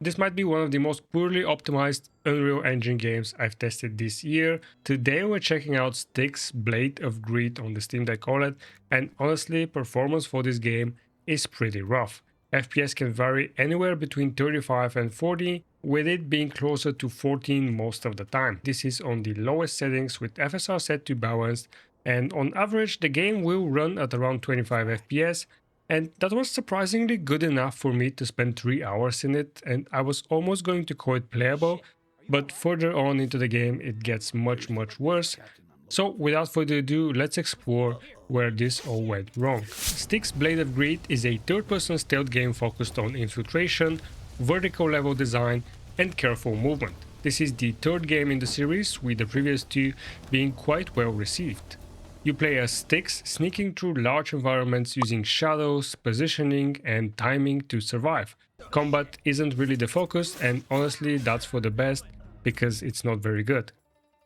This might be one of the most poorly optimized Unreal Engine games I've tested this year. Today we're checking out Styx Blade of Greed on the Steam Deck OLED, and honestly, performance for this game is pretty rough. FPS can vary anywhere between 35 and 40, with it being closer to 14 most of the time. This is on the lowest settings with FSR set to balanced, and on average the game will run at around 25 FPS, and that was surprisingly good enough for me to spend 3 hours in it, and I was almost going to call it playable, but further on into the game it gets much worse. So without further ado, let's explore where this all went wrong. Styx Blade of Greed is a third-person stealth game focused on infiltration, vertical level design, and careful movement. This is the third game in the series, with the previous two being quite well received. You play as Styx, sneaking through large environments using shadows, positioning, and timing to survive. Combat isn't really the focus, and honestly that's for the best, because it's not very good.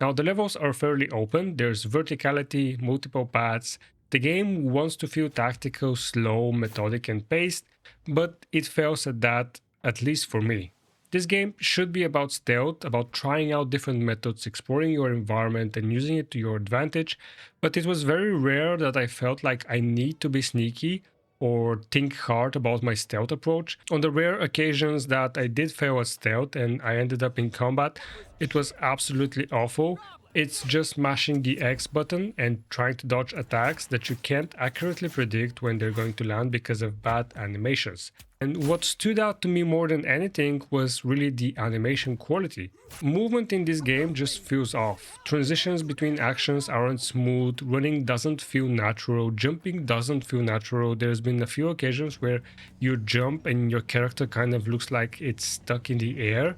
Now the levels are fairly open, there's verticality, multiple paths. The game wants to feel tactical, slow, methodic and paced, but it fails at that, at least for me. This game should be about stealth, about trying out different methods, exploring your environment and using it to your advantage, but it was very rare that I felt like I need to be sneaky or think hard about my stealth approach. On the rare occasions that I did fail at stealth and I ended up in combat, it was absolutely awful. It's just mashing the X button and trying to dodge attacks that you can't accurately predict when they're going to land because of bad animations. And what stood out to me more than anything was really the animation quality. Movement in this game just feels off. Transitions between actions aren't smooth, running doesn't feel natural, jumping doesn't feel natural. There's been a few occasions where you jump and your character kind of looks like it's stuck in the air.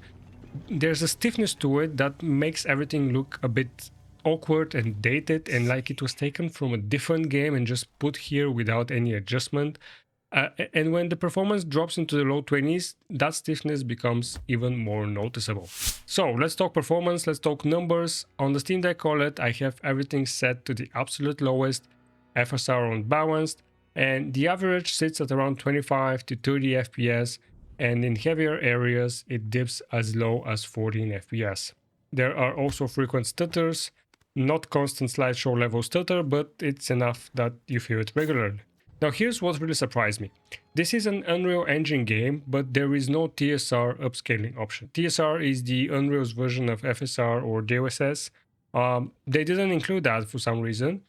There's a stiffness to it that makes everything look a bit awkward and dated and like it was taken from a different game and just put here without any adjustment. And when the performance drops into the low 20s, that stiffness becomes even more noticeable. So let's talk performance, let's talk numbers. On the Steam Deck OLED, I have everything set to the absolute lowest, FSR on balanced, and the average sits at around 25 to 30 FPS, and in heavier areas it dips as low as 14 FPS. There are also frequent stutters, not constant slideshow level stutter, but it's enough that you feel it regularly. Now here's what really surprised me. This is an Unreal Engine game, but there is no TSR upscaling option. TSR is the Unreal's version of FSR or DLSS. They didn't include that for some reason.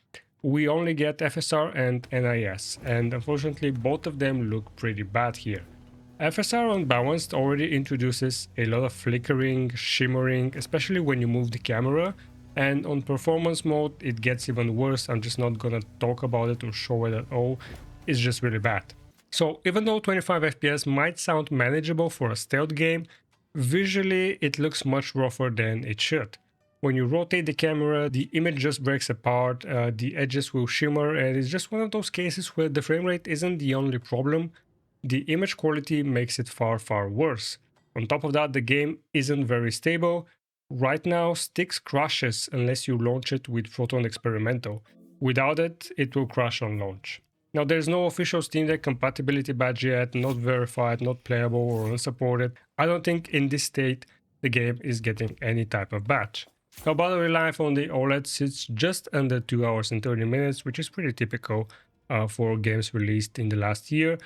We only get FSR and NIS, and unfortunately both of them look pretty bad here. FSR Unbalanced already introduces a lot of flickering, shimmering, especially when you move the camera, and on performance mode it gets even worse. I'm just not gonna talk about it or show it at all, it's just really bad. So even though 25 FPS might sound manageable for a stealth game, visually it looks much rougher than it should. When you rotate the camera, the image just breaks apart, the edges will shimmer, and it's just one of those cases where the frame rate isn't the only problem. The image quality makes it far worse. On top of that, the game isn't very stable. Right now, Styx crashes unless you launch it with Proton Experimental. Without it, it will crash on launch. Now, there's no official Steam Deck compatibility badge yet, not verified, not playable or unsupported. I don't think in this state the game is getting any type of badge. Now, battery life on the OLED sits just under 2 hours and 30 minutes, which is pretty typical for games released in the last year.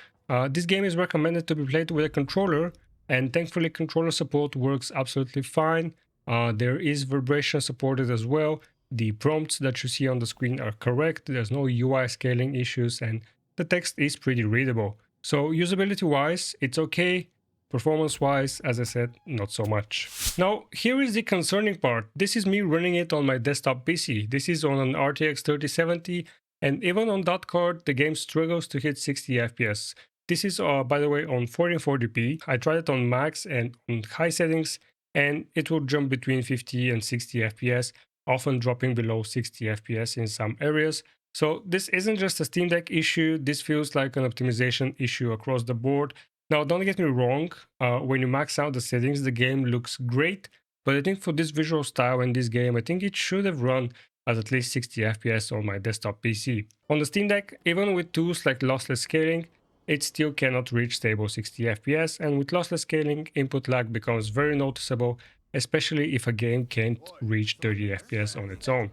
This game is recommended to be played with a controller, and thankfully controller support works absolutely fine. There is vibration supported as well. The prompts that you see on the screen are correct, there's no UI scaling issues, and the text is pretty readable. So usability wise, it's okay. Performance wise, as I said, not so much. Now, here is the concerning part. This is me running it on my desktop PC. This is on an RTX 3070, and even on that card, the game struggles to hit 60 FPS. This is, by the way, on 1440p. I tried it on max and on high settings, and it will jump between 50 and 60 FPS, often dropping below 60 FPS in some areas. So this isn't just a Steam Deck issue, this feels like an optimization issue across the board. Now, don't get me wrong, when you max out the settings, the game looks great, but I think for this visual style in this game, I think it should have run at least 60 FPS on my desktop PC. On the Steam Deck, even with tools like lossless scaling, it still cannot reach stable 60 FPS, and with lossless scaling, input lag becomes very noticeable, especially if a game can't reach 30 FPS on its own.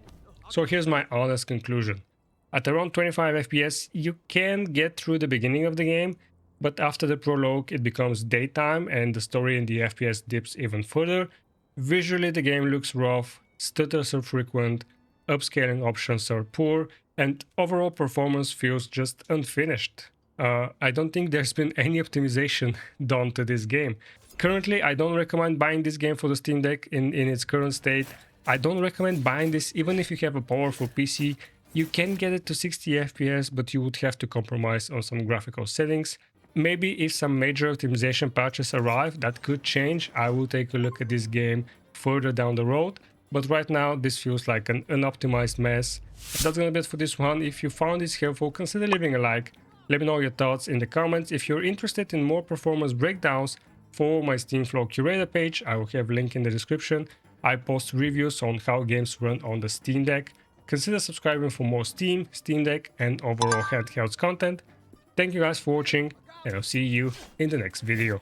So here's my honest conclusion. At around 25 FPS, you can get through the beginning of the game, but after the prologue it becomes daytime and the story in the FPS dips even further. Visually the game looks rough, stutters are frequent, upscaling options are poor, and overall performance feels just unfinished. I don't think there's been any optimization done to this game. Currently, I don't recommend buying this game for the Steam Deck in its current state. I don't recommend buying this even if you have a powerful PC. You can get it to 60 FPS, but you would have to compromise on some graphical settings. Maybe if some major optimization patches arrive, that could change. I will take a look at this game further down the road. But right now, this feels like an unoptimized mess. That's gonna be it for this one. If you found this helpful, consider leaving a like. Let me know your thoughts in the comments. If you're interested in more performance breakdowns, follow my SteamFlow curator page. I will have a link in the description. I post reviews on how games run on the Steam Deck. Consider subscribing for more Steam Deck, and overall handhelds content. Thank you guys for watching, and I'll see you in the next video.